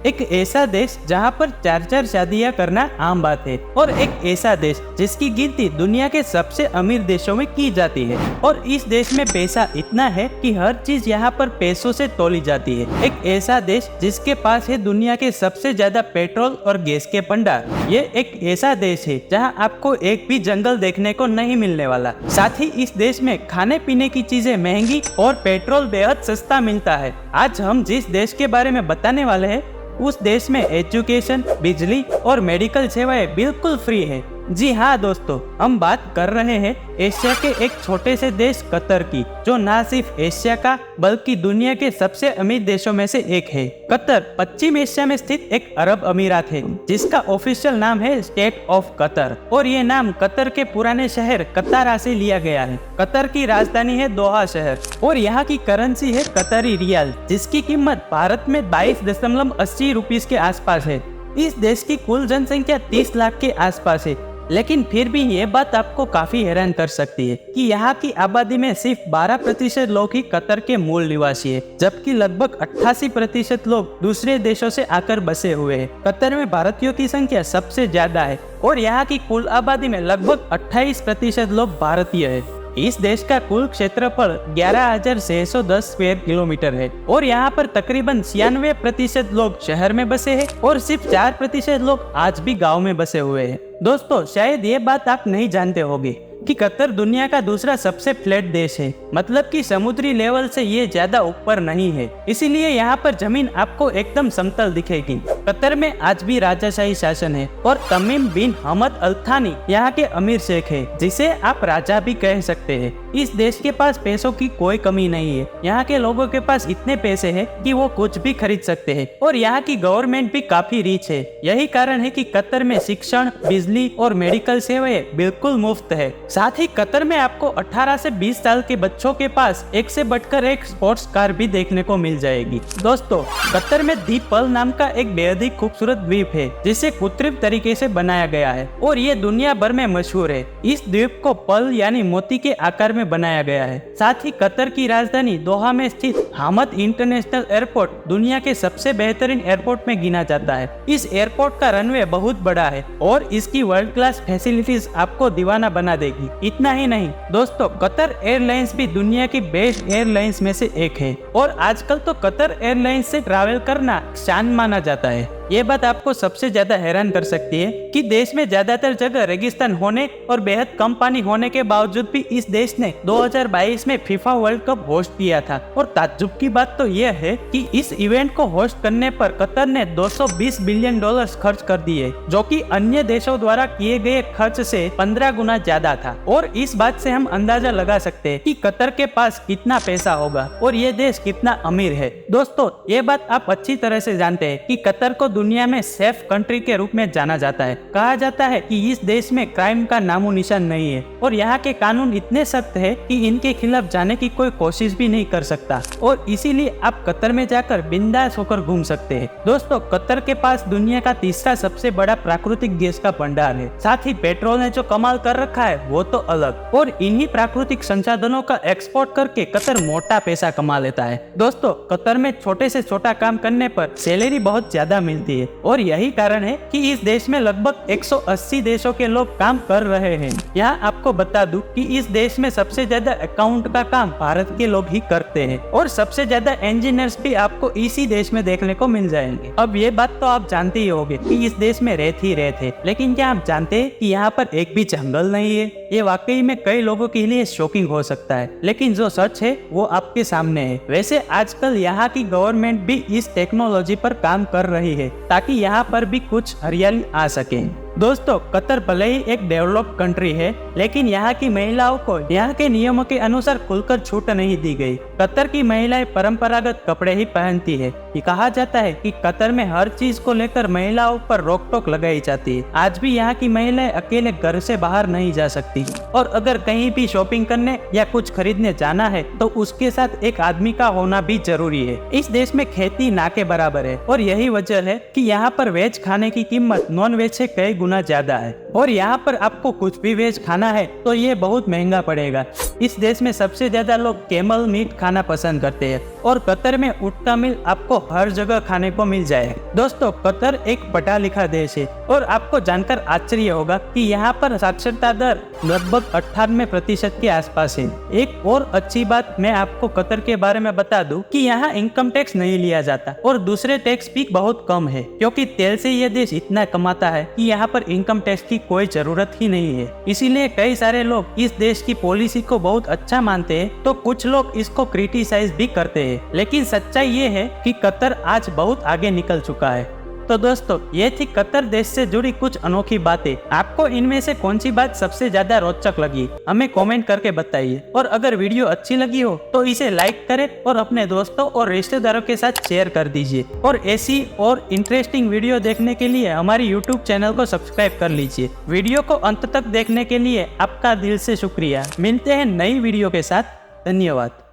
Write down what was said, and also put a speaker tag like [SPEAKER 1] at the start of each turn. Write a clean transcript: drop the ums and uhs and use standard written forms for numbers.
[SPEAKER 1] एक ऐसा देश जहां पर 4-4 शादियां करना आम बात है, और एक ऐसा देश जिसकी गिनती दुनिया के सबसे अमीर देशों में की जाती है। और इस देश में पैसा इतना है कि हर चीज यहाँ पर पैसों से तोली जाती है। एक ऐसा देश जिसके पास है दुनिया के सबसे ज्यादा पेट्रोल और गैस के भंडार। ये एक ऐसा देश है जहाँ आपको एक भी जंगल देखने को नहीं मिलने वाला। साथ ही इस देश में खाने पीने की चीजें महंगी और पेट्रोल बेहद सस्ता मिलता है। आज हम जिस देश के बारे में बताने वाले हैं उस देश में एजुकेशन, बिजली और मेडिकल सेवाएं बिल्कुल फ्री है। जी हाँ दोस्तों, हम बात कर रहे हैं एशिया के एक छोटे से देश कतर की, जो ना सिर्फ एशिया का बल्कि दुनिया के सबसे अमीर देशों में से एक है। कतर पश्चिम एशिया में स्थित एक अरब अमीरात है जिसका ऑफिशियल नाम है स्टेट ऑफ कतर, और ये नाम कतर के पुराने शहर कतारा से लिया गया है। कतर की राजधानी है दोहा शहर और यहाँ की करेंसी है कतरी रियाल, जिसकी कीमत भारत में 22.80 रुपीस के आसपास है। इस देश की कुल जनसंख्या 30 लाख के आसपास है, लेकिन फिर भी ये बात आपको काफी हैरान कर सकती है कि यहाँ की आबादी में सिर्फ 12% लोग ही कतर के मूल निवासी है, जबकि लगभग 88% लोग दूसरे देशों से आकर बसे हुए हैं। कतर में भारतीयों की संख्या सबसे ज्यादा है और यहाँ की कुल आबादी में लगभग 28% लोग भारतीय है। इस देश का कुल क्षेत्रफल 11,610 स्क्वायर किलोमीटर है और यहाँ पर तकरीबन 96% लोग शहर में बसे हैं और सिर्फ 4% लोग आज भी गांव में बसे हुए हैं। दोस्तों, शायद ये बात आप नहीं जानते होंगे कि कतर दुनिया का दूसरा सबसे फ्लैट देश है, मतलब कि समुद्री लेवल से ये ज्यादा ऊपर नहीं है, इसीलिए यहाँ पर जमीन आपको एकदम समतल दिखेगी। कतर में आज भी राजाशाही शासन है और तमीम बिन हमद अल थानी यहाँ के अमीर शेख है, जिसे आप राजा भी कह सकते हैं। इस देश के पास पैसों की कोई कमी नहीं है। यहाँ के लोगों के पास इतने पैसे हैं कि वो कुछ भी खरीद सकते हैं और यहाँ की गवर्नमेंट भी काफी रिच है। यही कारण है कि कतर में शिक्षण, बिजली और मेडिकल सेवाएं बिल्कुल मुफ्त है। साथ ही कतर में आपको 18 से 20 साल के बच्चों के पास एक से बढ़कर एक स्पोर्ट्स कार भी देखने को मिल जाएगी। दोस्तों, कतर में द्वीप पर्ल नाम का एक बेहद ही खूबसूरत द्वीप है जिसे कृत्रिम तरीके से बनाया गया है और ये दुनिया भर में मशहूर है। इस द्वीप को पर्ल यानी मोती के आकार में बनाया गया है। साथ ही कतर की राजधानी दोहा में स्थित हामद इंटरनेशनल एयरपोर्ट दुनिया के सबसे बेहतरीन एयरपोर्ट में गिना जाता है। इस एयरपोर्ट का रनवे बहुत बड़ा है और इसकी वर्ल्ड क्लास फैसिलिटीज आपको दीवाना बना देगी। इतना ही नहीं दोस्तों, कतर एयरलाइंस भी दुनिया की बेस्ट एयरलाइंस में से एक है और आजकल तो कतर एयरलाइंस से ट्रैवल करना शान माना जाता है। ये बात आपको सबसे ज्यादा हैरान कर सकती है कि देश में ज्यादातर जगह रेगिस्तान होने और बेहद कम पानी होने के बावजूद भी इस देश ने 2022 में फीफा वर्ल्ड कप होस्ट किया था। और ताज्जुब की बात तो यह है कि इस इवेंट को होस्ट करने पर कतर ने $220 बिलियन खर्च कर दिए, जो कि अन्य देशों द्वारा किए गए खर्च से 15 गुना ज्यादा था। और इस बात से हम अंदाजा लगा सकते हैं कि कतर के पास कितना पैसा होगा और ये देश कितना अमीर है। दोस्तों, ये बात आप अच्छी तरह से जानते हैं कि कतर को दुनिया में सेफ कंट्री के रूप में जाना जाता है। कहा जाता है कि इस देश में क्राइम का नामो निशान नहीं है और यहाँ के कानून इतने सख्त है कि इनके खिलाफ जाने की कोई कोशिश भी नहीं कर सकता, और इसीलिए आप कतर में जाकर बिंदास होकर घूम सकते हैं। दोस्तों, कतर के पास दुनिया का तीसरा सबसे बड़ा प्राकृतिक गैस का भंडार है। साथ ही पेट्रोल ने जो कमाल कर रखा है वो तो अलग, और इन्हीं प्राकृतिक संसाधनों का एक्सपोर्ट करके कतर मोटा पैसा कमा लेता है। दोस्तों, कतर में छोटे से छोटा काम करने पर सैलरी बहुत ज्यादा मिलती है और यही कारण है कि इस देश में लगभग 180 देशों के लोग काम कर रहे हैं। यहाँ आपको बता दूं कि इस देश में सबसे ज्यादा अकाउंट का काम भारत के लोग ही करते हैं और सबसे ज्यादा इंजीनियर्स भी आपको इसी देश में देखने को मिल जाएंगे। अब ये बात तो आप जानते ही होंगे कि इस देश में रेत ही रेत है, लेकिन क्या आप जानते हैं कि यहाँ पर एक भी जंगल नहीं है? ये वाकई में कई लोगों के लिए शॉकिंग हो सकता है, लेकिन जो सच है वो आपके सामने है। वैसे आजकल यहाँ की गवर्नमेंट भी इस टेक्नोलॉजी पर काम कर रही है ताकि यहाँ पर भी कुछ हरियाली आ सके। दोस्तों, कतर भले ही एक डेवलप्ड कंट्री है, लेकिन यहाँ की महिलाओं को यहाँ के नियमों के अनुसार खुलकर छूट नहीं दी गई। कतर की महिलाएं परंपरागत कपड़े ही पहनती है। ये कहा जाता है कि कतर में हर चीज को लेकर महिलाओं पर रोक टोक लगाई जाती है। आज भी यहाँ की महिलाएं अकेले घर से बाहर नहीं जा सकती और अगर कहीं भी शॉपिंग करने या कुछ खरीदने जाना है तो उसके साथ एक आदमी का होना भी जरूरी है। इस देश में खेती ना के बराबर है और यही वजह है कि यहाँ पर वेज खाने की कीमत नॉन वेज से कई गुना ज्यादा है, और यहाँ पर आपको कुछ भी वेज खाना है तो ये बहुत महंगा पड़ेगा। इस देश में सबसे ज्यादा लोग कैमल मीट खाना पसंद करते हैं और कतर में ऊँट का मील आपको हर जगह खाने को मिल जाए। दोस्तों, कतर एक पढ़ा लिखा देश है और आपको जानकर आश्चर्य होगा कि यहाँ पर साक्षरता दर लगभग 98% के आसपास है। एक और अच्छी बात मैं आपको कतर के बारे में बता दूं कि यहाँ इनकम टैक्स नहीं लिया जाता और दूसरे टैक्स भी बहुत कम है, क्योंकि तेल से यह देश इतना कमाता है कि यहाँ पर इनकम टैक्स की कोई जरूरत ही नहीं है। इसीलिए कई सारे लोग इस देश की पॉलिसी को बहुत अच्छा मानते हैं, तो कुछ लोग इसको क्रिटिसाइज भी करते हैं। लेकिन सच्चाई ये है कि कतर आज बहुत आगे निकल चुका है। तो दोस्तों, ये थी कतर देश से जुड़ी कुछ अनोखी बातें। आपको इनमें से कौन सी बात सबसे ज्यादा रोचक लगी, हमें कमेंट करके बताइए। और अगर वीडियो अच्छी लगी हो तो इसे लाइक करें और अपने दोस्तों और रिश्तेदारों के साथ शेयर कर दीजिए। और ऐसी और इंटरेस्टिंग वीडियो देखने के लिए हमारी YouTube चैनल को सब्सक्राइब कर लीजिए। वीडियो को अंत तक देखने के लिए आपका दिल से शुक्रिया। मिलते हैं नई वीडियो के साथ। धन्यवाद।